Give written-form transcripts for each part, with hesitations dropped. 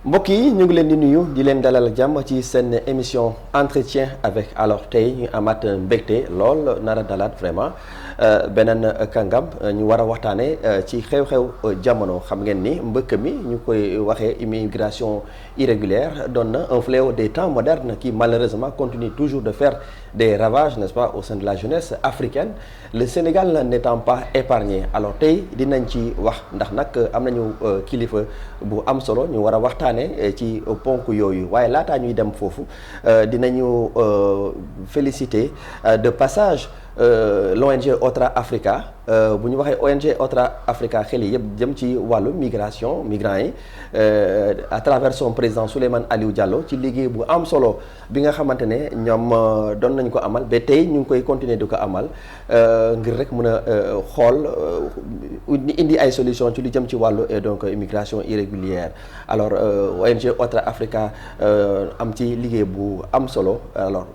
mbokk yi ñu ngi leen di nuyu di leen dalal jàmm ci seen émission entretien avec alors tey ñu amaat mbégte lool nar a dalaat vraiment beneen kàngam ñu war a waxtaanee ci xew-xew jamono xam ngeen ni mbëkk mi ñu koy waxee immigration irrégulière doon na un fléau des temps modernes qui malheureusement continue toujours de faire des ravages n'est-ce pas au sein de la jeunesse africaine le Sénégal n'étant pas épargné alors tey dinañ ci wax ndax nag am nañu kilifa bu am solo ñu war a waxtaanee ci ponk yooyu waaye laataa ñuy dem foofu dinañu féliciter de passage l'ONG Otra Africa bu ñu waxee ONG Otra Africa xel yi yëpp jëm ci wàllu migration migrants yi à travers son président Souleymane Aliou Diallo ci liggéey bu am solo bi nga xamante ne ñoom doon nañ ko amal ba tey ñu ngi koy continuer di ko amal ngir rek mën a xool indi ay solution ci lu jëm ci wàllu donc immigration irrégulière alors ONG Otra Africa am ci liggéey bu am solo alors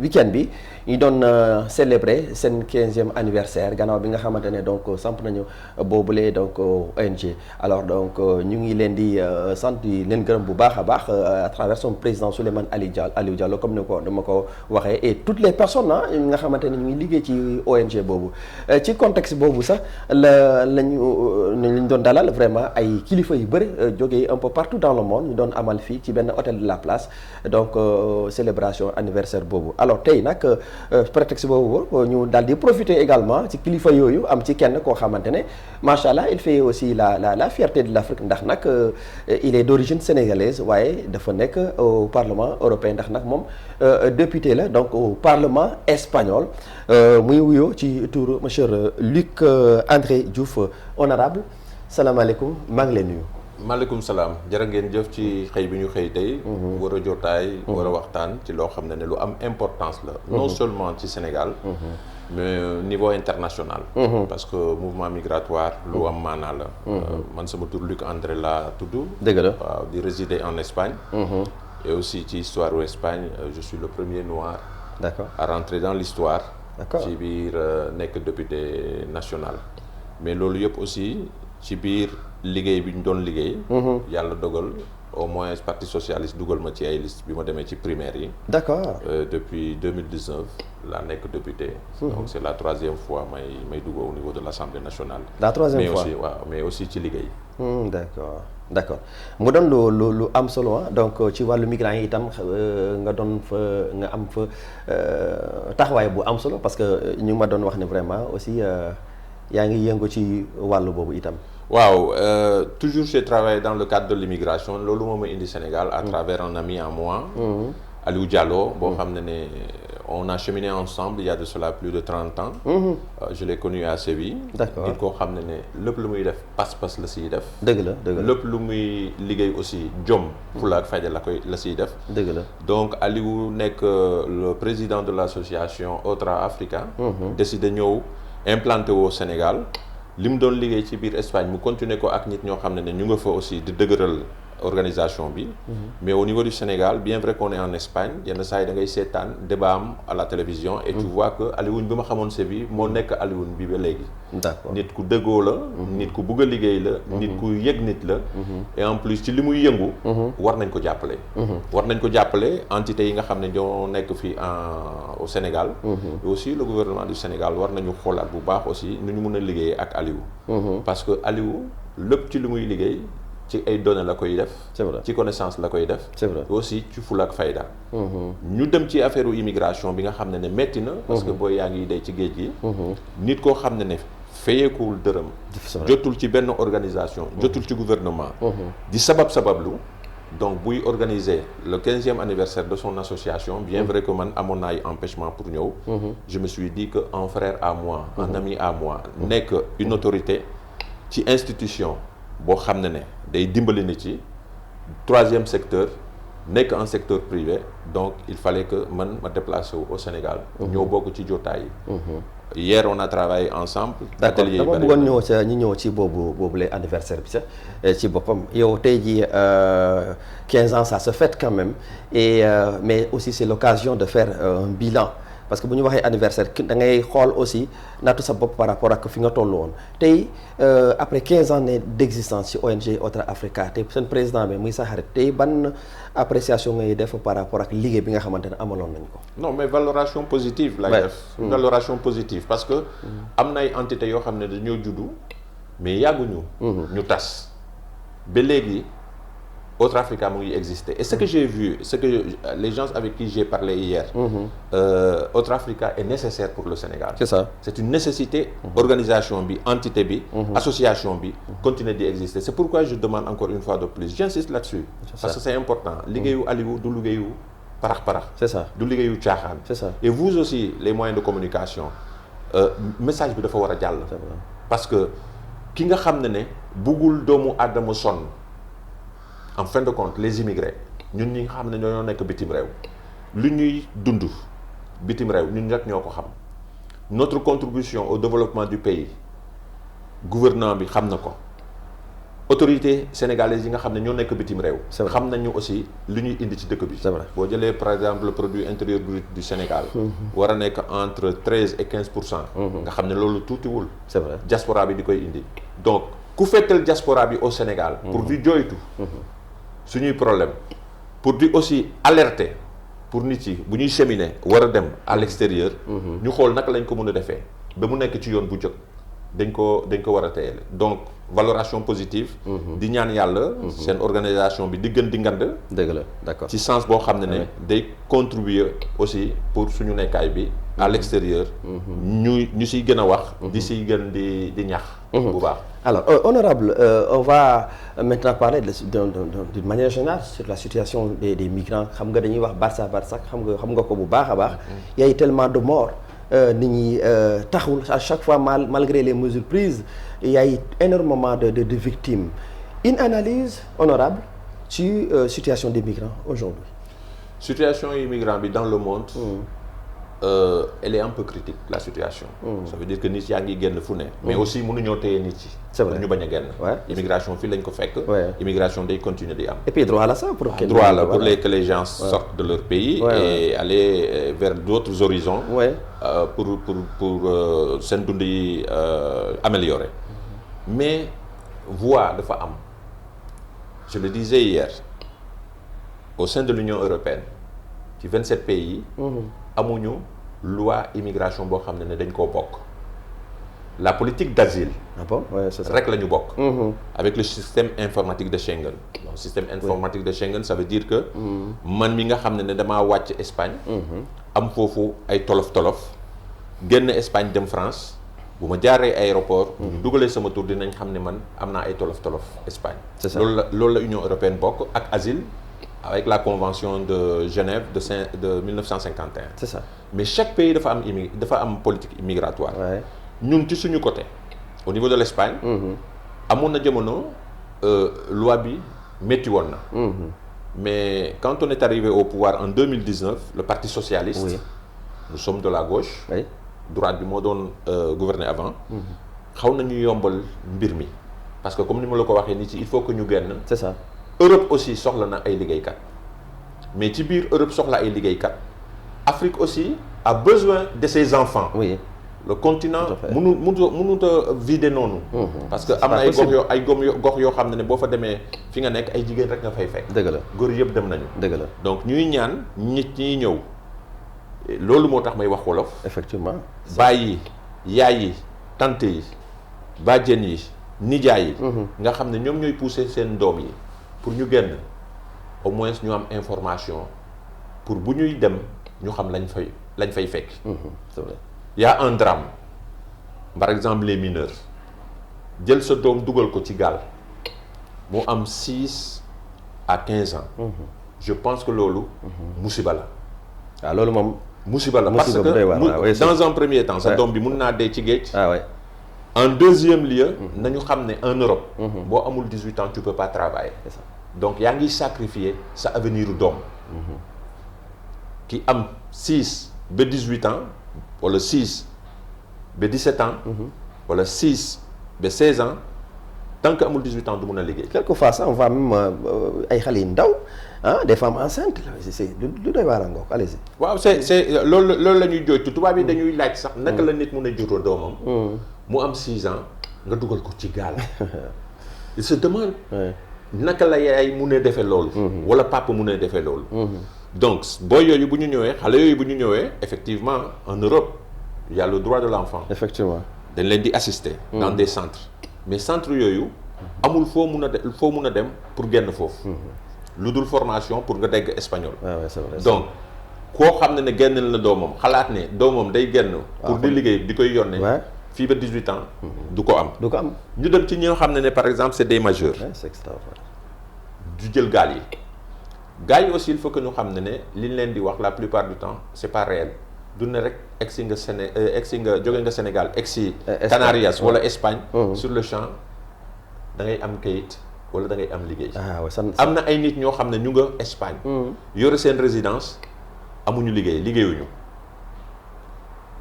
week-end bi ñu doon célébrer seen 15e anniversaire gannaaw bi nga xamante ne donc samp nañu boobule donc ONG alors donc ñu ngi leen di sant di leen gërëm bu baax a baax à travers son président Souleymane Aliou Diallo comme ni ko dama ko waxee et toutes les personnes nga xamante ne ñu ngi liggéey ci ONG boobu ci contexte boobu sax lañu doon dalal vraiment ay kilifa yu bëri jógee un peu partout dans le monde ñu doon amal fii ci benn hôtel de la place donc célébration anniversaire boobu alors tey nag prétexte boobu ñu daal di profiter également ci kilifa yooyu am ci kenn koo xamante ne macha allah il fait aussi la fierté de l'Afrique ndax nag il est d'origine sénégalaise waaye dafa nekk au Parlement européen ndax nag moom député la donc au Parlement espagnol muy wuyoo ci tour monsieur Luc André Diouf honorable salaamaaleykum maa ngi leen nuyu. maaleykum salaam jërë ngeen jëf ci xëy bi ñu xëy tey. war a jotaay. war a waxtaan ci loo xam ne lu am importance la. non seulement ci Sénégal. mais niveau international. parce que mouvement migratoire lu am maanaa la. man sama tur Luc André laa tudd. dëgg la waaw di résider en Espagne. et aussi ci histoire u Espagne je suis le premier noir. d'accord à rentrer dans l'histoire. d'accord ci biir nekk député national. mais loolu yëpp aussi ci biir liggéey bi ñu doon liggéey. yàlla dogal au moins parti socialiste dugal ma ci ay liste bi ma demee ci primaire yi. d'accord depuis 2019 laa nekk député. donc c'est la troisième fois may dugg au niveau de l'Assemblée nationale. la troisième mais fois aussi waaw mais aussi ci liggéey. d'accord mu doon lu am solo donc ci wàllu migrants yi itam nga doon fa nga am fa taxawaay bu am solo parce que ñu ma doon wax ne vraiment aussi yaa ngi yëngu ci wàllu boobu itam. waaw toujours j'ai travaillé dans le cadre de l'immigration loolu moo ma indi Sénégal à travers un ami à moi. Aliou Diallo boo xam ne on a cheminé ensemble il y a de cela plus de 30 ans. Je l'ai connu à Séville. d'accord nit koo xam ne lépp lu muy def pas-pas la siy def. dëgg la lépp lu muy liggéey aussi jom fulla ak fayda la siy def. dëgg la donc Aliou nekk le président de l'association Otra Africa. décidé ñëw implanté au Sénégal. li mu doon liggéey ci biir Espagne mu continuer ko ak nit ñoo xam ne ñu nga fa aussi di dëgëral organisation bi. mais au niveau du Sénégal bien vrai qu'on est en Espagne yenn saa yi da ngay seetaan débat am à la télévision. et tu vois que Alioune bi ma xamoon Séville moo nekk Alioune bi ba léegi. d'accord nit ku dëggoo la. nit ku bugg a liggéey la. nit ku yëg nit la. et en plus ci li muy yëngu. war nañ ko jàppale. war nañ ko jàppale entité yi nga xam ne ñoo nekk fii au Sénégal. et aussi le gouvernement du Sénégal war nañu xoolaat bu baax aussi nu ñu mun a liggéey ak Aliou. parce que Aliou lépp ci li muy liggéey. ci ay données la koy def. c'est vrai ci connaissance la koy def. c'est vrai aussi ci fulla ak fayda. ñu dem ci affaire immigration bi nga xam ne metti na. parce que booy yaa ngi dey ci géej gi. nit koo xam ne fayeekuwul dërëm. jotul ci benn organisation. jotul ci gouvernement. di sabablu. donc buy organiser le 15e anniversaire de son association. bien vrai que man amoon na ay empêchement pour ñëw. je me suis dit que un frère à moi. un ami à moi. nekk une autorité ci institution. boo xam ne day dimbali nit ci troisième secteur nekk un secteur privé donc il fallait que man ma déplacer wu au Sénégal. ñoo bokk ci jotaay yi. hier on a travaillé ensemble. d'accord dama bëggoon ñëw ci boobu lay anniversaire bi sax ci boppam yow tey jii 15 ans ça se fête quand même et mais aussi c'est l'occasion de faire un bilan parce que bu ñu waxee anniversaire da ngay xool aussi nattu sa bopp par rapport ak fi nga toll woon tey après 15 ans d'existence ci ONG Otra Africa tey seen président bi muy sa xarit tey ban appréciation ngay def par rapport ak liggéey bi nga xamante ne amaloon nañ ko. non mais valoration positive lay def. valoration positive parce que am na ay entités yoo xam ne dañoo juddu mais yàgguñu. ñu tas ba léegi. Otra Africa mu ngi exister et ce que j'ai vu ce que les gens avec qui j'ai parlé hier Otra Africa est nécessaire pour le Sénégal. C'est ça. C'est une nécessité. Organisation bi entité bi association bi continuer d'y exister. C'est pourquoi je demande encore une fois de plus j'insiste là-dessus parce que c'est important liggéeyu Aliou du liggéeyu parax c'est ça. du liggéeyu caaxaan. C'est ça. Et vous aussi les moyens de communication message bi dafa war a jàll parce que ki nga xam ne buggul doomu aadama sonn en fin de compte les immigrés ñun ñi nga xam ne ñoo nekk bitim réew lu ñuy dund bitim réew ñun rek ñoo ko xam notre contribution au développement du pays gouvernement bi xam na ko autorités sénégalaises yi nga xam ne ñoo nekk bitim réew xam nañu aussi lu ñuy indi ci dëkk bi boo jëlee par exemple le produit intérieur brut du Sénégal war a nekk entre 13 et 15%. nga xam ne loolu tuutiwul. C'est vrai. diaspora bi di koy indi donc ku fettal diaspora bi au Sénégal pour di jooytu suñuy problème pour di aussi alerter pour nit yi bu ñuy cheminer war a dem à l'extérieur ñu xool naka lañ ko mën a defee ba mu nekk ci yoon bu jóg dañ ko war a teyale donc valoration positive di ñaan yàlla seen organisation bi di gën di ngand dëgg la d'accord ci sens boo xam ne day contribuer aussi pour suñu nekkaay bi à l'extérieur ñu siy gën a wax di siy gën di ñax bu baax. Alors, honorable, on va maintenant parler d'une manière générale sur la situation des migrants. Xam nga dañuy wax Barça xam nga ko bu baax a baax. Il y a eu tellement de morts nit ñi taxul à chaque fois malgré les mesures prises il y a eu énormément de victimes. Une analyse honorable sur situation des migrants aujourd'hui. Situation des migrants bi dans le monde. Elle est un peu critique la situation. Ça veut dire que nit yaa ngi génn fu ne. mais aussi mënuñoo téye nit yi. c'est vrai ñu bañ a génn. immigration fii lañ ko fekk. immigration day continuer di am. et puis droit la ça pour que les gens sortent de leur pays. et aller vers d'autres horizons. pour seen dund yi améliorer. mais voie dafa am. je le disais hier au sein de l'Union européenne ci 27 pays. amuñu loi immigration boo xam ne dañ koo bokk la politique d'asile rek la ñu bokk avec le système informatique de Schengen le système informatique de Schengen ça veut dire que man mi nga xam ne damaa wàcc Espagne am foofu ay tolof génn Espagne dem France bu ma jaaree aéroport bu ñu dugalee sama tur dinañ xam ne man am naa ay tolof Espagne loolu la Union européenne bokk ak asile avec la convention de Genève de 1951. C'est ça. Mais chaque pays dafa am politique immigratoire. ñun ci suñu côté au niveau de l'Espagne. amoon na jamono loi bi métti woon na. mais quand on est arrivé au pouvoir en 2019 le parti socialiste. nous sommes de la gauche. droite bi moo doon gouverner avant. xaw nañu yombal mbir mi parce que comme ni ma la ko waxee nit yi il faut que ñu génn. C'est ça. Europe aussi soxla na ay liggéeykat mais ci biir Europe soxla ay liggéeykat Afrique aussi a besoin de ses enfants. Le continent mënut a vider noonu. parce que am na ay gox yoo xam ne boo fa demee fi nga nekk ay jigéen rek nga fay fekk. dëgg la góor yëpp dem nañu. dëgg la donc ñuy ñaan nit ñi ñëw loolu moo tax may wax wolof. effectivement. baay yi yaay yi tante yi bàjjen yi nijaay yi. nga xam ne ñoom ñooy pousser seen doom yi. pour ñu génn au moins ñu am information pour bu ñuy dem ñu xam lañ fay fekk. c'est vrai. Il y a un drame par exemple les mineurs jël sa doom dugal ko ci gaal mu am 6 à 15 ans. je pense que loolu. musiba la. waaw loolu moom. musiba la parce que dans un premier temps sa doom bi mun naa dee ci géej. En deuxième lieu, nañu xam ne en Europe. boo amul 18 ans tu peux pas travailler. C'est ça. Donc yaa ngi sacrifier sa avenir doom. ki am 6 ba 18 ans wala 6 ba 17 ans. wala 6 ba 16 ans tant que amul 18 ans du mun a liggéey. quelquefois ça on voit même ay xale yu ndaw des femmes enceintes c'est lu doy waar ngoog allez-y. waaw c'est loolu la ñuy jooytu tubaab yi dañuy laaj sax naka la nit mun a juróo doomam. mu am 6 ans nga dugal ko ci gaal. il se demande. naka la yaay mun a defee loolu. wala papa mun a defee loolu. donc booy yooyu bu ñu ñëwee xale yooyu bu ñu ñëwee effectivement en Europe il y a le droit de l'enfant. effectivement dañ leen di assister. dans des centres. mais centres yooyu amul foo mun a dem pour génn foofu. lu dul formation pour nga dégg espagnol. c'est vrai. donc koo xam ne génneel na doomam xalaat ne doomam day génn. pour di liggéey di koy yónnee. fii ba 18 ans. du ko am. ñu dem ci ñi nga xam ne par exemple c'est des majeurs. c'est extraordinaire. du jël gaal yi. gaal yi aussi il faut que ñu xam ne li ñu leen di wax la plupart du temps c'est pas réel du ne rek egsi nga jóge nga Sénégal egsi Canarias wala Espagne. sur le champ da ngay am kayit wala da ngay am liggéey. am na ay nit ñoo xam ne ñu nga Espagne. yore seen résidence amuñu liggéeyuñu.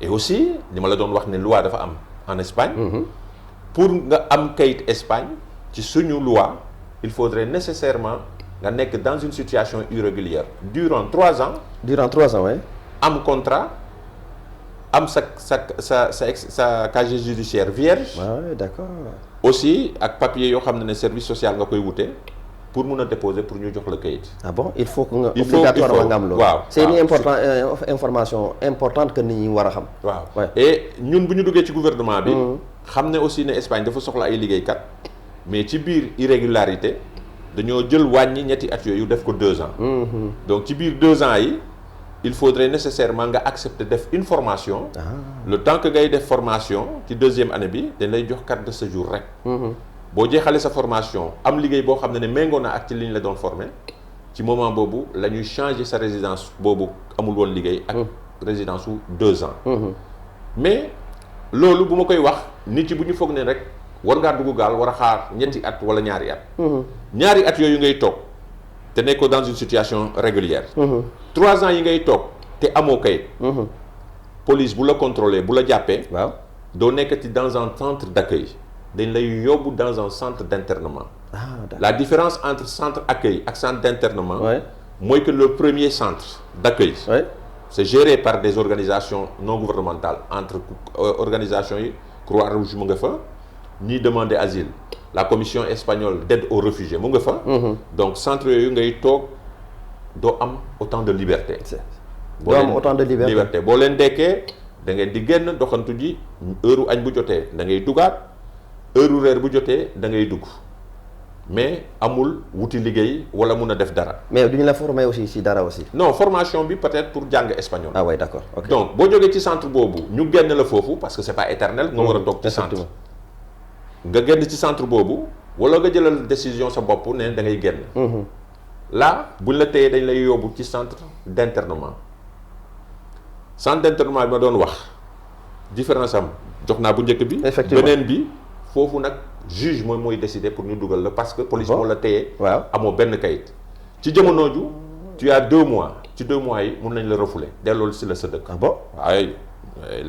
et aussi li ma la doon wax ne loi dafa am en Espagne. pour nga am kayit Espagne ci suñu loi il faudrait nécessairement nga nekk dans une situation irrégulière durant 3 ans. Oui. am contrat am sa casier judiciaire vierge. Ouais, d'accord. aussi ak papier yoo xam ne service social nga koy wute pour mun a déposer pour ñu jox la kayit. Ah bon il faut que nga obligatoirement nga am loolu. waaw c'est une information importante que nit ñi war a xam. waaw et ñun bu ñu duggee ci gouvernement bi. xam ne aussi ne Espagne dafa soxla ay liggéeykat mais ci biir irrégularité dañoo jël wàññi ñetti at yooyu def ko 2 ans. donc ci biir 2 ans yi il faudrait nécessairement nga accepter def une formation. le temps que ngay def formation ci 2e année bi dañ lay jox carte de séjour rek. boo jeexalee sa formation am liggéey boo xam ne méngoo na ak ci li ñu la doon formé ci moment boobu la ñuy changer sa résidence boobu amul woon liggéey. ak résidence su 2 ans. mais loolu bu ma koy wax nit yi bu ñu foog ne rek war ngaa dugg gaal war a xaar ñetti at wala ñaari at. ñaari at yooyu ngay toog te nekkoo dans une situation régulière. 3 ans yi ngay toog te amoo kayit. police bu la contrôler bu la jàppee. waaw doo nekkati dans un centre d'accueil dañ lay yóbbu dans un centre d'internement. La différence entre centre accueil ak centre d'internement. mooy que le premier centre d'accueil. c'est géré par des organisations non gouvernementales entre organisations yi Croix-Rouge mu nga fa ñiy demander asile la commission espagnole d'aide aux réfugiés mu nga fa. donc centre yooyu ngay toog doo am autant de liberté. doo am autant de liberté boo leen dekkee da ngeen di génn doxantu ji heure añ bu jotee da ngay dugaat heure reer bu jotee da ngay dugg mais amul wuti liggéey wala mun a def dara. mais duñu la former aussi ci dara aussi. non formation bi peut-être pour jàng espagnol. ah oui d'accord ok donc boo jógee ci centre boobu ñu génn la foofu parce que c'est pas éternel. nga war a toog ci centre. nga génn ci centre boobu wala nga jëlal décision sa bopp ne da ngay génn. là buñ la téyee dañ lay yóbbu ci centre d'internement. centre d'internement bi ma doon wax différence am jox naa bu njëkk bi. effectivement beneen bi foofu nag juge mooy décider pour ñu dugal la parce que police moo la téye. waaw amoo benn kayit. ci jamono ju tu as 2 mois ci 2 mois yi mun nañ la refouler delloo si la sa dëkk. ah bon waaye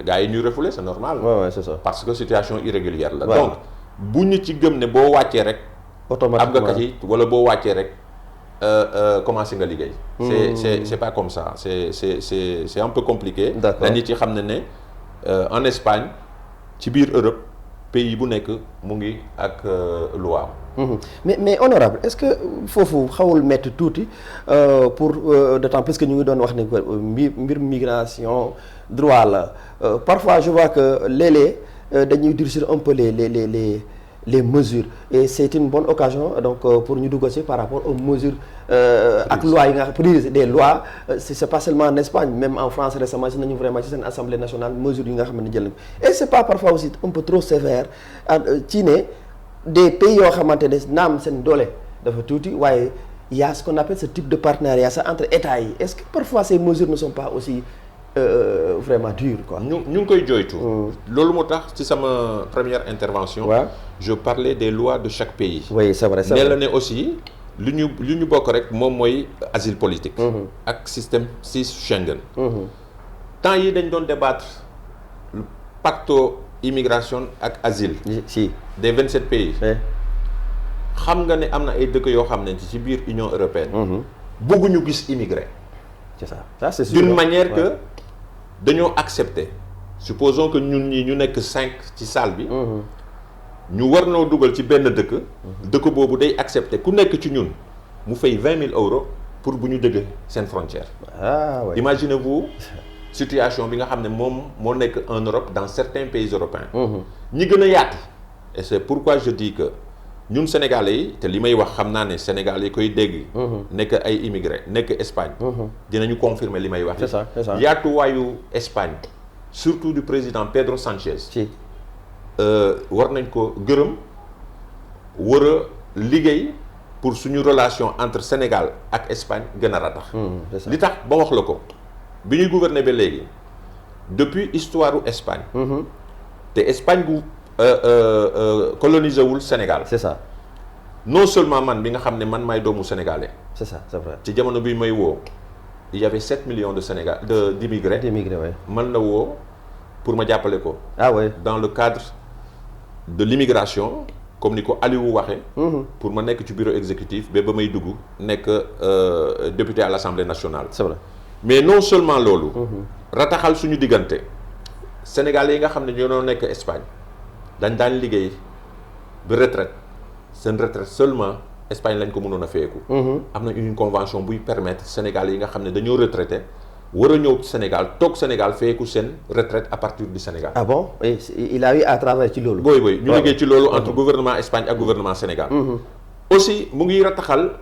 gars yi ñuy refouler c'est normal. ouais c'est ça. parce que situation irrégulière la. donc bu ñu ci gëm ne boo wàccee rek. automatiquement am nga kayit wala boo wàccee rek. commencé nga liggéey. c'est pas comme ça c'est un peu compliqué. d'accord nit yi xam ne en Espagne ci biir Europe pays bu nekk mu ngi ak loi. mais honorable est-ce que foofu xawul métti tuuti pour d'autant plus que ñu ngi doon wax ne mbir migration droit la parfois je vois que léeg-léeg dañuy durcir un peu les mesures et c'est une bonne occasion donc pour ñu dugg ci par rapport aux mesures ak loi yi nga prise des lois c'est pas seulement en Espagne même en France récemment si nañu vraiment ci seen assemblée nationale mesures yi nga xam ne jël nañ et c'est pas parfois aussi un peu trop sévère ci ne des pays yoo xamante ne naam seen doole dafa tuuti waaye y a ce qu'on appelle ce type de partenariat ça entre États yi est-ce que parfois ces mesures ne sont pas aussi vraiment dur quoi. ñu ngi koy jooytu. loolu moo tax ci sama première intervention. je parlais des lois de chaque pays. oui c'est vrai ne la ne aussi lu ñu bokk rek moom mooy asile politique. ak système Schengen. temps yi dañ doon débattre le pacte immigration ak asile. si des 27 pays. xam nga ne am na ay dëkk yoo xam ne ci biir Union européenne. bëgguñu gis immigré. c'est ça c'est sûr d'une manière que dañoo accepter. supposons que ñun ñi ñu nekk 5 ci salle bi. ñu war noo dugal ci benn dëkk boobu day accepter ku nekk ci ñun mu fay 20 000 euros pour bu ñu dëgg seen frontière. Imaginez-vous situation bi nga xam ne moom moo nekk en Europe dans certains pays européens. ñi gën a yaatu. et c'est pourquoi je dis que ñun Sénégalais yi te li may wax xam naa ne Sénégalais yi koy dégg. nekk ay immigrés nekk Espagne. dinañu confirmer li may wax. c'est ça yaatuwaayu Espagne surtout du président Pedro Sánchez. war nañ ko gërëm war a liggéey pour suñu relation entre Sénégal ak Espagne gën a ratax. li tax ba wax la ko bi ñuy gouverner ba léegi depuis histoire u Espagne. te Espagne gu colonisé wul Sénégal. c'est ça. non seulement man bi nga xam ne man maay doomu sénégalais. c'est ça c'est vrai. ci jamono bi may woo il y avait 7 millions de Sénégal d'immigrés. ouais. man la woo pour ma jàppale ko. ouais. dans le cadre de l'immigration comme ni ko Aliou waxee. pour ma nekk ci bureau exécutif ba may dugg nekk député à l'Assemblée nationale. c'est vrai. mais non seulement loolu. rataxal suñu diggante. Sénégalais yi nga xam ne ñoo nekk Espagne dañ daan liggéey ba retraite seen retraite seulement Espagne lañ ko mënoon a feyeku. am na une convention buy permettre Sénégalais yi nga xam ne dañoo retraité war a ñëw Sénégal toog Sénégal feyeku seen retraite à partir du Sénégal. ah bon et il a eu à travailler ci loolu. booy ñu liggéey ci loolu entre gouvernement Espagne ak gouvernement Sénégal. aussi mu ngi rataxal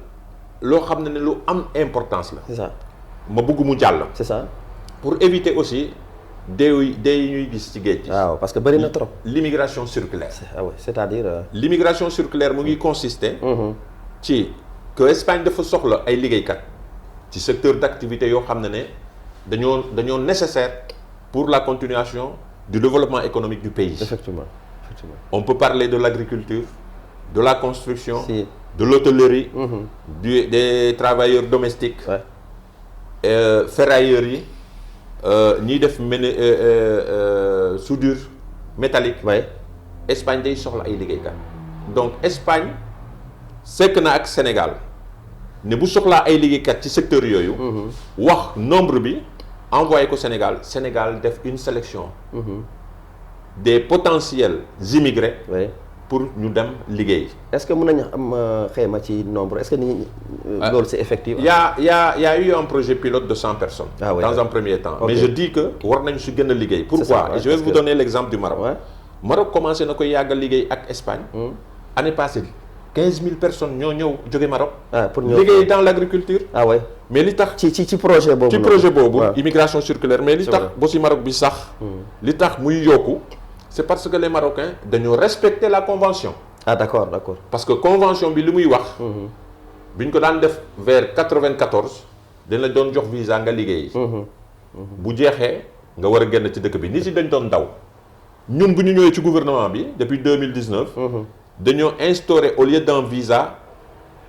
loo xam ne lu am importance la. c'est ça. ma bëgg mu jàll. c'est ça. pour éviter aussi dee yi ñuy gis ci géej gi. waaw parce que bëri na trop. l'immigration circulaire. c'est-à-dire. l'immigration circulaire mu ngi consister. ci que Espagne dafa soxla ay liggéeykat ci secteur d'activité yoo xam ne dañoo nécessaire pour la continuation du développement économique du pays. Effectivement. On peut parler de l'agriculture, de la construction, de l'hôtellerie, des travailleurs domestiques, ferrailleurs yi ñiy def soudure métallique. Espagne day soxla ay liggéeykat. donc Espagne sekk na ak Sénégal ne bu soxlaa ay liggéeykat ci secteur yooyu. wax nombre bi envoyé ko Sénégal def une sélection. des potentiels immigrés. pour ñu dem liggéey. est-ce que mën nañu am xayma ci nombre est-ce que ni loolu c'est effectif. Il y a eu un projet pilote de 100 personnes. Dans un premier temps. Mais je dis que war nañ su gën a liggéey. Pourquoi? Et je vais vous donner l'exemple du Maroc. Maroc commencé na koy yàgg a liggéey ak Espagne. année passée 15 000 personnes ñoo ñëw jóge Maroc. pour ñëw liggéey dans l'agriculture. mais li tax ci projet boobu. ci projet boobu. immigration circulaire mais li tax ba si Maroc bi sax. li tax muy yokku. c'est parce que les Marocains dañoo respecter la convention. D'accord. parce que convention bi li muy wax. bi ñu ko daan def vers 94 dañ la doon jox visa nga liggéey. bu jeexee nga war a génn ci dëkk bi nit yi dañ doon daw. ñun bu ñu ñëwee ci gouvernement bi depuis 2019. dañoo instaurer au lieu d'un visa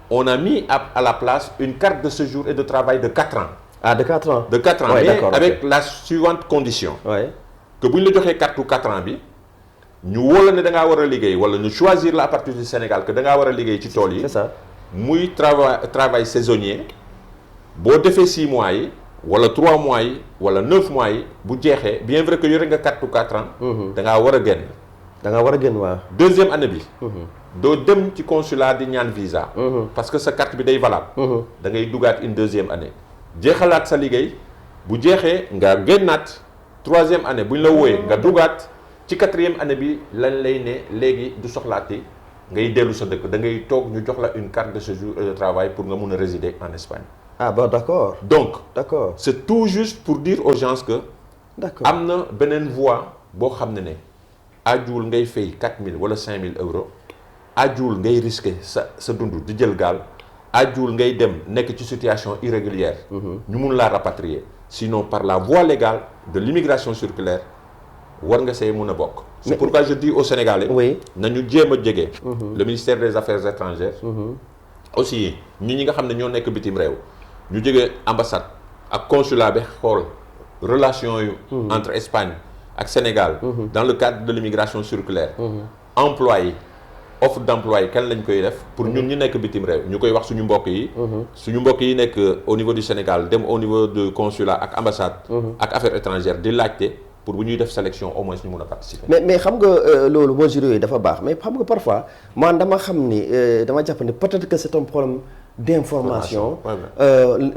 on a mis à la place une carte de séjour et de travail de 4 ans. De 4 ans. De 4 ans mais avec la suivante condition. que bu ñu la joxee carte 4 ans bi. ñu wóola ne da ngaa war a liggéey wala ñu choisir la à partir du Sénégal que da ngaa war a liggéey ci tool yi. C'est ça. muy travail saisonnier boo defee 6 mois yi wala 3 mois yi wala 9 mois yi bu jeexee bien vrai que yore nga carte 4 ans. da ngaa war a génn. da ngaa war a génn waaw. deuxième année bi. doo dem ci consulat di ñaan visa. parce que sa carte bi day valable. da ngay dugaat une deuxième année. jeexalaat sa liggéey bu jeexee nga génnaat 3e année bu ñu la wooyee nga dugaat. ci 4e année bi lañ lay ne léegi du soxlaati ngay dellu sa dëkk da ngay toog ñu jox la une carte de séjour et de travail pour nga mun a résider en Espagne. D'accord. Donc. D'accord. C'est tout juste pour dire aux gens que. D'accord. am na beneen voie boo xam ne ajuwul ngay fay 4 000 wala 5 000 euros ajuwul ngay risquer sa dund di jël gaal ajuwul ngay dem nekk ci situation irrégulière. ñu mun laa rapatrier sinon par la voie légale de l'immigration circulaire. war nga see mën a bokk. C'est pourquoi je dis aux Sénégalais. nañu jéem a jege. le ministère des Affaires étrangères. aussi ñi nga xam ne ñoo nekk bitim réew. ñu jógee ambassade ak consulat bi xool relation yu. entre Espagne ak Sénégal. dans le cadre de l'immigration circulaire. emploi yi offre d'emploi yi kan lañ koy def pour ñun ñu nekk bitim réew ñu koy wax suñu mbokk yi. suñu mbokk yi nekk au niveau du Sénégal dem au niveau de consulat ak ambassade. ak affaires étrangères di laajte pour bu ñuy def sélection au moins ñu mun a participer. mais xam nga loolu mesures yooyu dafa baax mais xam nga parfois man dama xam ni dama jàpp ne peut-être que c'est un problème d'information.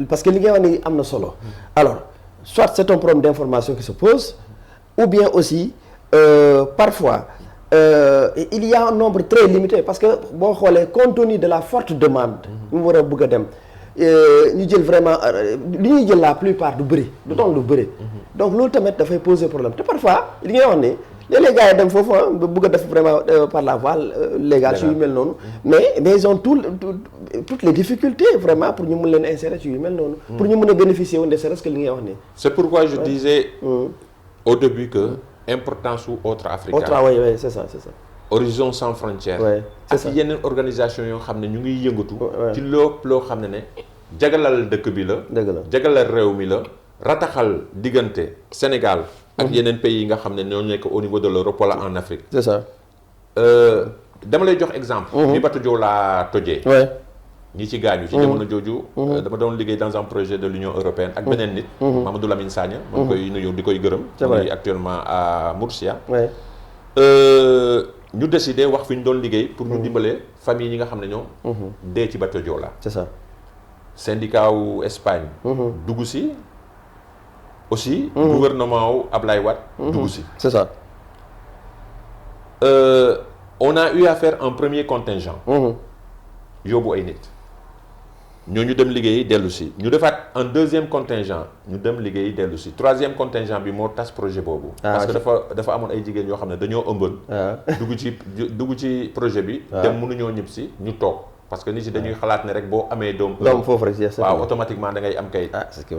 Parce que li nga wax ni am na solo. alors soit c'est un problème d'information qui se pose ou bien aussi parfois. Il y a un nombre très limité parce que boo xoolee compte tenu de la forte demande ñu war a bëgg a dem ñu jël vraiment li ñuy jël la plupart du bëri du toll du bëri donc loolu tamit dafay poser problème te parfois li ngay wax ni léeg-léeg gars yi dem foofu ba bëgg a def vraiment par la voie légale ci yu mel noonu mais ils ont toutes les difficultés vraiment pour ñu mën leen insérer ci yu mel noonu pour ñu mën a bénéficier wu ne serait-ce que li ngay wax ni c'est pourquoi je disais au début que importance su autre africain. oui c'est ça. Horizon sans frontières. ak yeneen organisation yoo xam ne ñu ngi yëngatu. ci lépp loo xam ne jagalal dëkk bi la. dëgg la jagalal réew mi la. rataxal diggante Sénégal. ak yeneen pays yi nga xam ne ñoo nekk au niveau de l'Europe wala en Afrique. c'est ça. dama lay jox exemple. bi bateau Joola tojee. ñi ci gaañu ci jamono jooju. dama doon liggéey dans un projet de l'Union européenne ak beneen nit. Mamadou Lamine Sagna. ma koy nuyu di koy gërëm. c'est vrai actuellement à Murcia. ñu décidé wax fi ñu doon liggéey pour ñu dimbalee famille yi nga xam ne ñoom. dee ci bateau Joola. c'est ça. syndicat wu Espagne. dugg si aussi. gouvernement wu Ablaye Wade. dugg si. c'est ça. On a eu à faire un premier contingent. yóbbu ay nit. ñooñu dem liggéey dellu si ñu defaat un deuxième contingent ñu dem liggéey dellu si troisième contingent bi moo tas projet boobu. parce que dafa amoon ay jigéen yoo xam ne dañoo ëmban. dugg ci projet bi. dem mënuñoo ñëpp si ñu toog parce que nit yi dañuy xalaat ne rek boo amee doom foofu rek waaw automatiquement da ngay am kayit.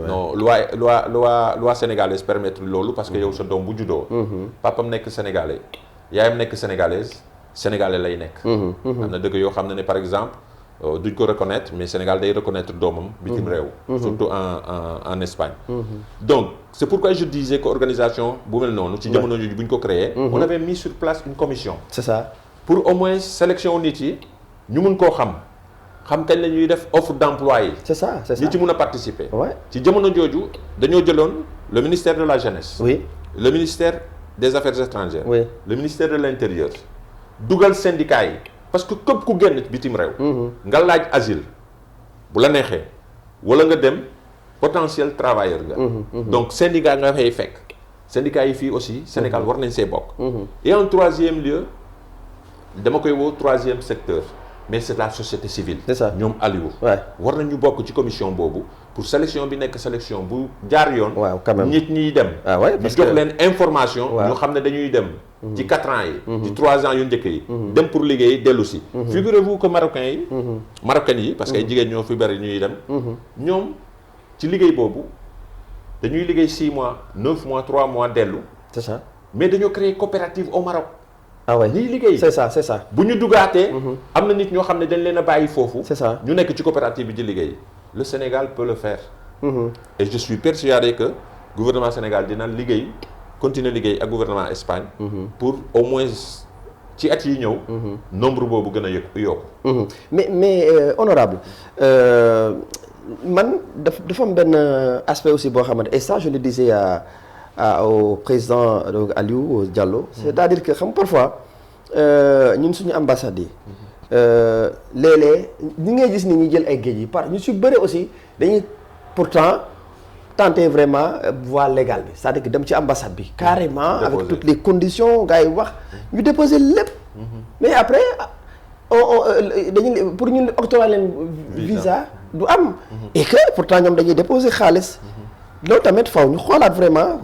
non loi sénégalaise permettre loolu parce que yow sa doom bu juddoo. papam nekk sénégalais yaayam nekk sénégalaise sénégalais lay nekk. am na dëkk yoo xam ne par exemple. duñ ko reconnaître mais Sénégal day reconnaître doomam bitim réew surtout en Espagne donc c'est pourquoi je disais que organisation bu mel noonu ci jamono jooju bu ñu ko créé on avait mis sur place une commission c'est ça pour au moins sélection nit yi ñu mun koo xam kañ la ñuy def offre d'emploi yi c'est ça ñi ci mun a participer ci jamono jooju dañoo jëloon le ministère de la jeunesse le ministère des affaires étrangères le ministère de l'intérieur dugal syndicat yi parce que képp ku génn bitim réew. nga laaj asile bu la neexee wala nga dem potentiel travailleur nga. donc syndicat nga fay fekk. syndicat yi fii aussi Sénégal war nañ see bokk. et en troisième lieu dama koy woo troisième secteur mais c'est la société civile. c'est ça ñoom Aliou. war nañu bokk ci commission boobu pour sélection bi nekk sélection bu jaar yoon. waaw quand même nit ñiy dem. ñu jox leen information. ñu xam ne dañuy dem. ci 4 ans yi. ci 3 ans yu njëkk yi. dem pour liggéey dellu si. figurez-vous que marocains yi parce que ay jigéen ñoo fi bari ñuy dem. ñoom ci liggéey boobu dañuy liggéey 6 mois 9 mois 3 mois dellu. c'est ça mais dañoo créer coopérative au Maroc. ñiy liggéey c'est ça. bu ñu dugaatee. am na nit ñoo xam ne dañ leen a bàyyi foofu. c'est ça ñu nekk ci coopérative bi di liggéey. le Sénégal peut le faire. et je suis persuadé que gouvernement Sénégal dina liggéey. continuer liggéey ak gouvernement Espagne. pour au moins ci at yi ñëw. nombre boobu gën a yokku. mais honorable man dafa am benn aspect aussi boo xamante et ça je le disais au président donc Aliou Diallo. c'est-à-dire que xam parfois ñun suñu ambassades yi. léeg-léeg ñi ngay gis ni ñuy jël ay géej yi ñu si bëri aussi dañuy pourtant. tenter vraiment voie légale bi c'est-à-dire que dem ci ambassade bi carrément avec toutes les conditions gars yi wax ñu déposer lépp mais après dañuy pour ñu octroyer leen visa du am et que pourtant ñoom dañuy déposer xaalis loolu tamit faw ñu xoolaat vraiment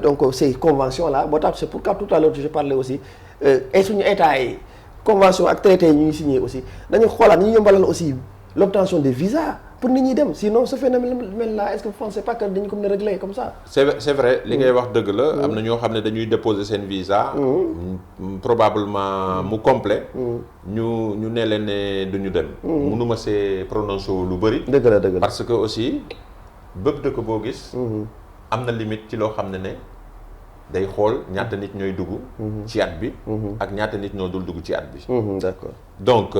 donc ces conventions là moo tax c'est pourquoi tout à l'heure je parlais aussi et suñu état yi convention ak traité yi ñuy signé aussi dañu xoolaat ñu yombalal aussi l'obtention des visas pour nit ñi dem sinon ce phénomène là est-ce que vous pensez pas que dañu ko mën a régler comme ça. c'est vrai li ngay wax dëgg la. am na ñoo xam ne dañuy déposer seen visa. probablement mu complet ñu ne leen ne duñu dem. mënuma see prononcer lu bari. dëgg la parce que aussi bépp dëkk boo gis. am na limite ci loo xam ne day xool ñaata nit ñooy dugg ci at bi ak ñaata nit ñoo dul dugg ci at bi d'accord. donc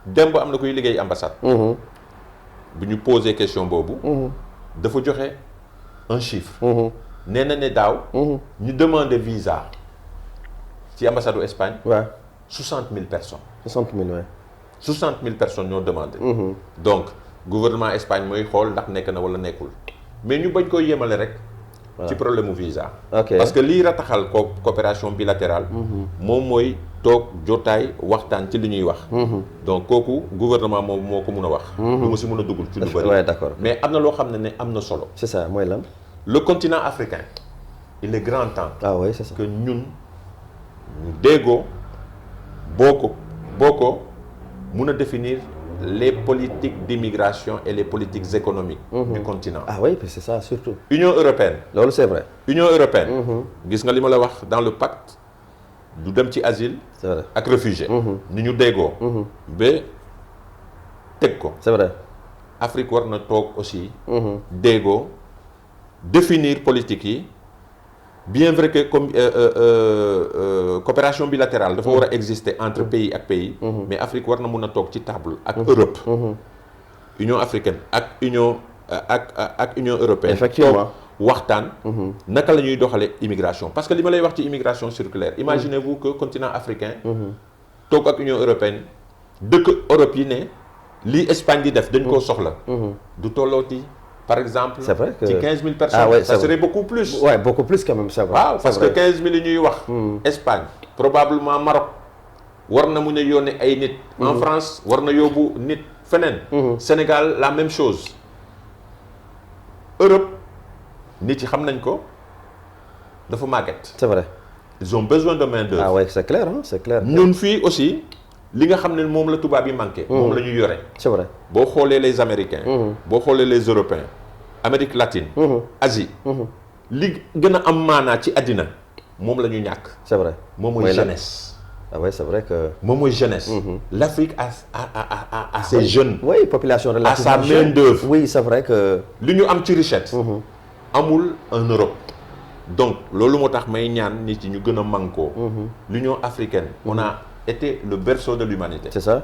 démb am na kuy liggéey ambassade bu ñu posé question boobu dafa joxe un chiffre nee na ne daaw ñu demandé visa ci ambassade u Espagne waaw 60 000 personnes 60 000 ouais. 60 000 personnes ñoo demandé donc gouvernement Espagne mooy xool ndax nekk na wala nekkul mais ñu bañ koy yemale rek ci problème mu visa parce que lii rataxal coopération bilatérale moom mooy toog jotaay waxtaan ci li ñuy wax donc kooku gouvernement moom moo ko mun a wax du ma si mun a duggul ci lu bëri d'accord mais am na loo xam ne am na solo c'est ça mooy lan le continent africain il est grand temps oui c'est ça que ñun ñu déggoo boo ko mun a définir les politiques d'immigration et les politiques économiques du continent. Oui, c'est ça surtout. Union européenne. loolu c'est vrai. Union européenne. gis nga li ma la wax dans le pacte du dem ci asile. c'est vrai ak réfugié. ni ñu déggoo. ba teg ko. c'est vrai. Afrique war na toog aussi. déggoo définir politique yi. bien vrai que comme coopération bilatérale dafa war a exister entre pays ak pays mais Afrique war na mun a toog ci table ak Europe Union africaine ak Union européenne effectivement waxtaan naka la ñuy doxalee immigration parce que li ma lay wax ci immigration circulaire imaginez-vous que continent africain toog ak Union européenne dëkk Europe yi ne lii Espagne di def dañ koo soxla du tollooti par exemple, c'est vrai que... ci 15 000 personnes, ça serait beaucoup plus. Ouais, beaucoup plus quand même, ça va. Waaw, parce que 15 000 yi ñuy wax. Espagne, probablement Maroc, war na mun a yónnee ay nit. En France, war na yóbbu nit feneen. Sénégal, la même chose. Europe, nit yi xam nañ ko dafa màgget. C'est vrai. Ils ont besoin de main-d'œuvre. Ah ouais, c'est clair, hein, c'est clair. Ñun fii aussi li nga xam ne moom la tubaab yi manqué. moom la ñu yore. C'est vrai. boo xoolee les Américains. boo xoolee les Européens. Amérique latine. Asie. li gën a am maanaa ci àddina moom la ñu ñàkk. c'est vrai. moom mooy jeunesse. ah ouais, c'est vrai que. moom mooy jeunesse. L'Afrique a ses jeunes. oui, population relativement à sa main d'œuvre. oui, c'est vrai que. li ñu am ci richesse. amul en Europe. donc loolu moo tax may ñaan nit yi ñu gën a mànkoo. l'Union africaine. on a été le berceau de l'humanité. c'est ça.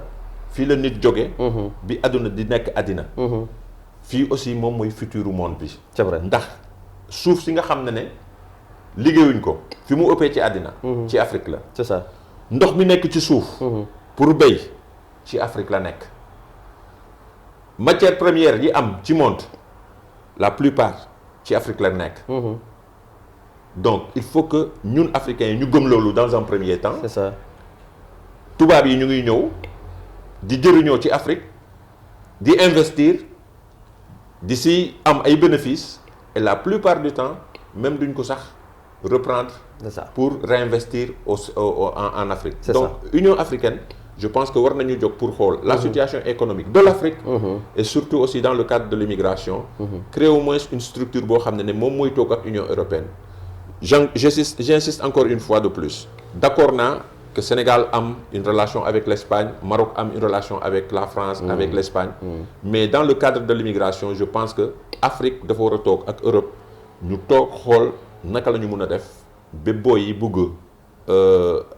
fii la nit jóge bi àdduna di nekk àddina. fii aussi moom mooy futur monde bi. c'est vrai ndax suuf si nga xam ne liggéeyuñ ko fi mu ëppee ci àddina. ci Afrique la. c'est ça. ndox mi nekk ci suuf. pour béy ci Afrique la nekk. matière première yi am ci monde la plupart ci Afrique la nekk. donc il faut que ñun africains yi ñu gëm loolu dans un premier temps. c'est ça. tubaab yi ñu ngi ñëw di jëriñoo ci Afrique di investir di si am ay bénéfices et la plupart du temps même duñ ko sax reprendre. c'est ça. pour réinvestir en Afrique. c'est donc ça. Union africaine je pense que war nañu jóg pour xool la situation économique de l'Afrique. et surtout aussi dans le cadre de l'immigration. créer au moins une structure boo xam ne moom mooy toog ak Union européenne. J'insiste encore une fois de plus d'accord naa que Sénégal am une relation avec l'Espagne, Maroc am une relation avec la France, avec l'Espagne. Mais dans le cadre de l'immigration, je pense que Afrique dafa war a toog ak Europe ñu toog xool naka la ñu mun a def ba booy yi bëgg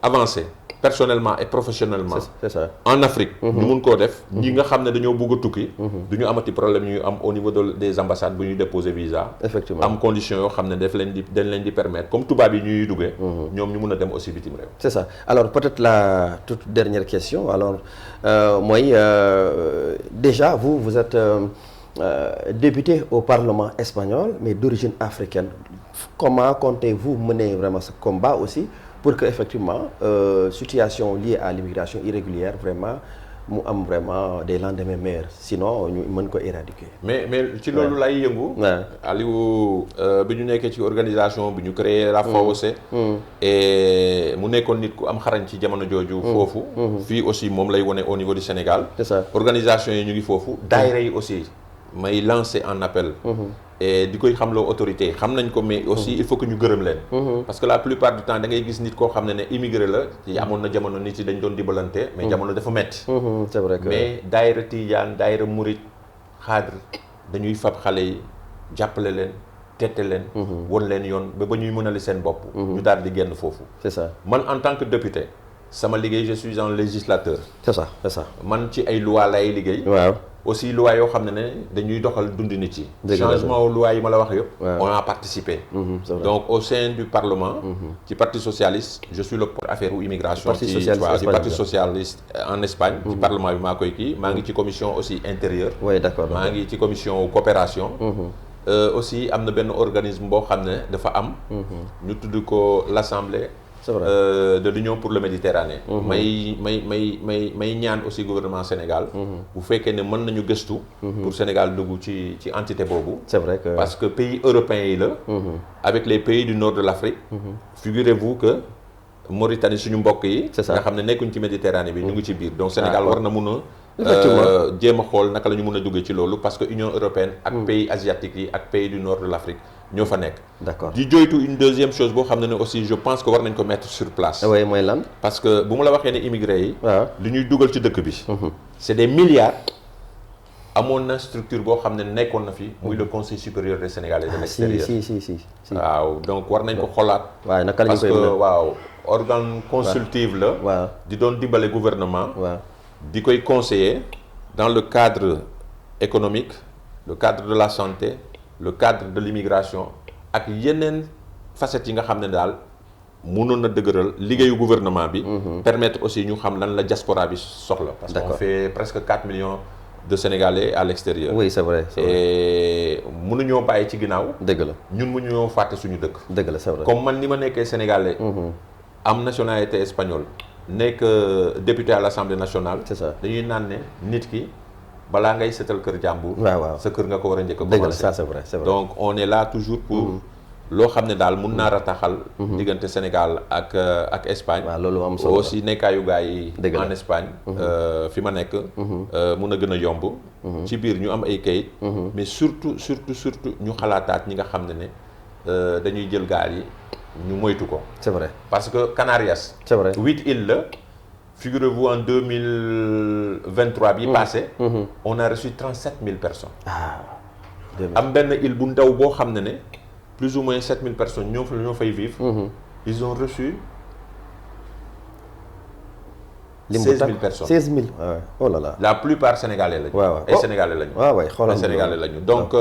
avancer personnellement et professionnellement. c'est ça. en Afrique. ñu mun koo def ñi nga xam ne dañoo bëgg a tukki. du ñu amati problème ñu am au niveau des ambassades bu ñuy déposer visa. effectivement am condition yoo xam ne dañ leen di permettre comme tubaab yi ñuy duggee. ñoom ñu mun a dem aussi bitim réew. c'est ça alors peut-être la toute dernière question alors mooy déjà vous êtes député au Parlement espagnol mais d'origine africaine comment comptez-vous mener vraiment ce combat aussi pour que effectivement situation liée à l'immigration irrégulière vraiment mu am vraiment des lendemains meilleurs sinon ñu mën ko éradiquer. mais ci loolu lay yëngu. Aliou bi ñu nekkee ci organisation bi ñu créé la FAOC. et mu nekkoon nit ku am xarañ ci jamono jooju. foofu. fii aussi moom lay wone au niveau du Sénégal. c'est ça. organisation yi ñu ngi foofu. daayira yi aussi may lancer un appel. et di koy xamloo autorité xam nañ ko mais aussi il faut que ñu gërëm leen. parce que la plupart du temps da ngay gis nit koo xam ne immigré la ci amoon na jamono nit yi dañ doon dimbalante. mais jamono dafa metti. c'est vrai que mais daayira Tijaan daayira Murit xaadir dañuy fab xale yi jàppale leen tette leen. won leen yoon ba ñuy mënali seen bopp. ñu daal di génn foofu. c'est ça man en tant que député sama liggéey je suis un législateur. c'est ça man ci ay loi lay liggéey. waaw aussi loi yoo xam ne dañuy doxal dundi nit yi. changement loi yi ma la wax yëpp. on a participé. donc au sein du parlement. ci parti socialiste je suis le porte affaire u immigration. ci parti socialiste en Espagne. ci parlement bi maa koy kii maa ngi ci commission aussi intérieure. oui d'accord maa ngi ci commission coopération. aussi am na benn organisme boo xam ne dafa am. ñu tudd ko l'assemblée. de l'Union pour le Méditerranée. may ñaan aussi gouvernement Sénégal. bu fekkee ne mën nañu gëstu. pour Sénégal dugg ci entité boobu. c'est vrai que parce que pays européens yi la. avec les pays du nord de l'Afrique. figurez-vous que Mauritanie suñu mbokk yi. c'est ça nga xam ne nekkuñ ci Méditerranée bi ñu ngi ci biir donc Sénégal war na mun a. jéem a xool naka la ñu mun a duggee ci loolu parce que Union européenne. ak pays asiatiques yi ak pays du nord de l'Afrique. ñoo fa nekk. d'accord di joytu une deuxième chose boo xam ne aussi je pense que war nañ ko mettre sur place. oui mooy lan. parce que bu ma la waxee ne immigré yi. waaw li ñuy dugal ci dëkk bi. c'est des milliards. amoon na structure boo xam ne nekkoon na fi. muy le conseil supérieur des Sénégalais de l'extérieur. si. waaw donc war nañ ko xoolaat. waaw naka la ñu koy parce que waaw organe consultif la. waaw di doon dimbale gouvernement. waaw di koy conseiller dans le cadre économique le cadre de la santé. le cadre de l'immigration ak yeneen facettes yi nga xam ne daal mënoon na dëgëral liggéeyu gouvernement bi. permettre aussi ñu xam lan la diaspora bi soxla. parce qu'on fait presque 4 millions de Sénégalais à l'extérieur. oui c'est vrai et mënuñoo bàyyi ci ginnaaw. dëgg la ñun mënuñoo fàtte suñu dëkk. dëgg la c'est vrai comme man ni ma nekkee Sénégalais. am nationalité espagnole. nekk député à l'Assemblée nationale. c'est ça dañuy naan ne nit ki. balaa ngay seetal kër jàmbur. waaw sa kër nga ko war a njëkk a commencer. ça c'est vrai donc on est là toujours pour. loo xam ne daal mun naa rataxal. diggante Sénégal ak Espagne. waaw loolu am solo aussi nekkaayu gars yi. en Espagne. fi ma nekk. mun a gën a yomb. ci biir ñu am ay kayit. mais surtout ñu xalaataat ñi nga xam ne dañuy jël gaal yi ñu moytu ko. c'est vrai parce que Canarias. c'est vrai 8 îles la. Figurez-vous en 2023 bi passé. on a reçu 37 000 personnes. am benn île bu ndaw boo xam ne plus ou moins 7 000 personnes ñoo fay vivre. ils ont reçu 16 000 personnes. 16 000 oh là là. la plupart sénégalais lañu. waaw ay sénégalais lañu. waaw xoolal ay sénégalais lañu donc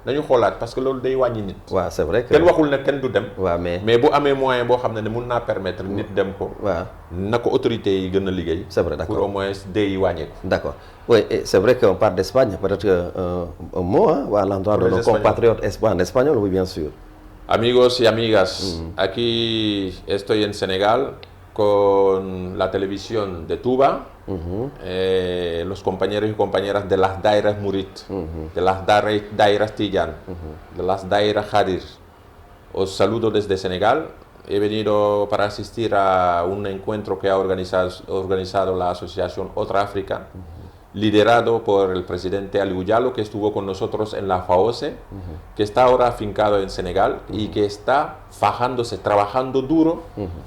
nañu xoolaat parce que loolu day wàññi nit. waaw c'est vrai que kenn waxul ne kenn du dem. waaw mais bu amee moyen boo xam ne mun naa permettre nit dem ko. waaw na ko autorités yi gën a liggéey. c'est vrai d'accord pour au moins dee yi wàññeeku. d'accord oui c'est vrai qu'on parle d'Espagne peut-être un mot à l'endroit de nos compatriotes en espagnol oui bien sûr. Amigos y amigas, aquí estoy en Senegal con la televisión de Touba, los compañeros y compañeras de las Dairas Murit, de las Dairas Tijan, de las Dairas Hadir. Os saludo desde Senegal. He venido para asistir a un encuentro que ha organizado la asociación Otra África, liderado por el presidente Aliou Diallo, que estuvo con nosotros en la FAOSE, que está ahora afincado en Senegal y que está fajándose, trabajando duro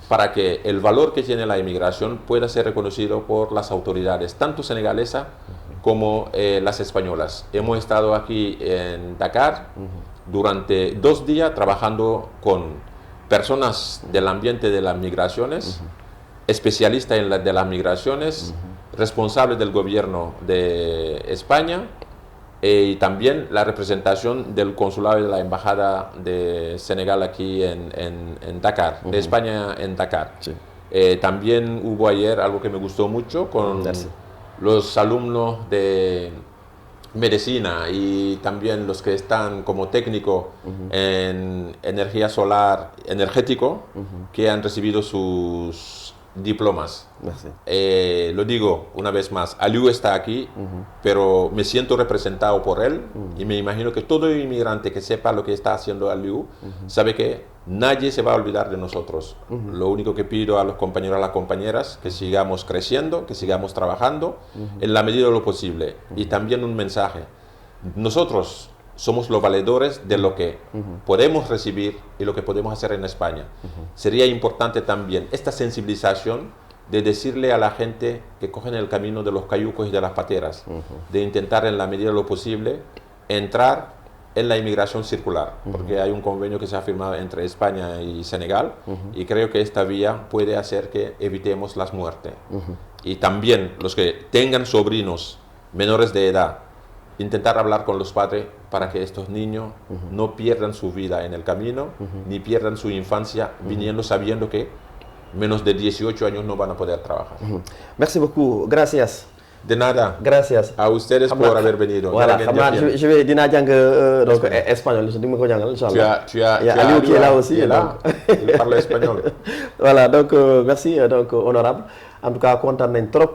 para que el valor que tiene la inmigración pueda ser reconocido por las autoridades, tanto senegalesas como las españolas. Hemos estado aquí en Dakar durante 2 días trabajando con personas del ambiente de las migraciones, especialistas de las migraciones, responsables del gobierno de España y también la representación del consulado y de la embajada de Senegal aquí en Dakar, de España en Dakar. Sí. También hubo ayer algo que me gustó mucho con los alumnos de medicina y también los que están como técnico en energía solar energético que han recibido sus diplomas. Lo digo una vez más, Aliou está aquí, pero me siento representado por él y me imagino que todo inmigrante que sepa lo que está haciendo Aliou sabe que nadie se va a olvidar de nosotros. Lo único que pido a los compañeros y a las compañeras que sigamos creciendo, que sigamos trabajando en la medida de lo posible. Y también un mensaje, nosotros somos los valedores de lo que podemos recibir y lo que podemos hacer en España. Sería importante también esta sensibilización de decirle a la gente que cogen el camino de los cayucos y de las pateras, de intentar en la medida de lo posible entrar en la inmigración circular, porque hay un convenio que se ha firmado entre España y Senegal, y creo que esta vía puede hacer que evitemos las muertes. Y también los que tengan sobrinos menores de edad, intentar hablar con los padres para que estos niños no pierdan su vida en el camino, ni pierdan su infancia viniendo sabiendo que menos de 18 años no van a poder trabajar. Merci beaucoup, gracias. De nada. Gracias. A ustedes por haber venido. Voilà, je vais dinaa jàng donc espagnol di ma ko jàngal inchallah. Tu as Aliou qui est là aussi. Il parle espagnol. Voilà, donc merci donc honorable. En tout cas kontaan nañ trop.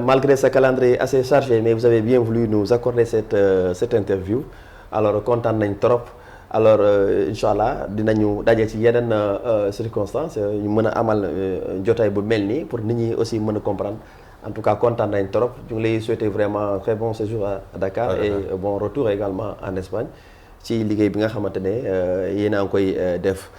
Malgré ce calendrier assez chargé, mais vous avez bien voulu nous accorder cette interview. Alors kontaan nañ trop. Alors inchallah dinañu daje ci yeneen circonstances ñu mën a amal jotaay bu mel nii pour nit ñi aussi mën a comprendre. En tout cas kontaan nañ trop ñu ngi lay souhaiter vraiment très bon séjour à Dakar et bon retour également en Espagne ci liggéey bi nga xamante ne yéen a ngi koy def.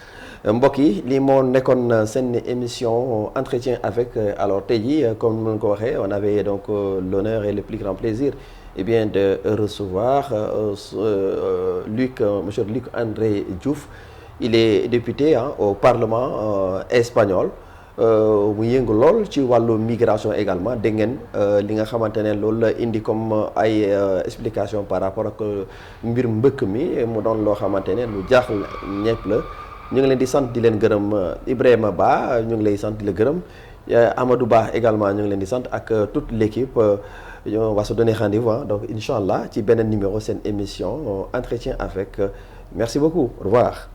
Mbokk yi lii moo nekkoon seen émission entretien avec alors tey jii comme ni ko waxee on avait donc l'honneur et le plus grand plaisir de recevoir monsieur Luc André Diouf. Il est député au Parlement espagnol. mu yëngu lool ci wàllu migration également dégg ngeen li nga xamante ne loolu la indi comme ay explication par rapport ak mbir mbëkk mi mu doon loo xamante ne lu jaaxal ñëpp la ñu ngi leen di sant di leen gërëm Ibrahima Ba ñu ngi lay sant di la gërëm Amadou Ba également ñu ngi leen di sant ak toute l'équipe on va se donner rendez-vous donc inchallah ci beneen numéro seen émission entretien avec merci beaucoup au revoir.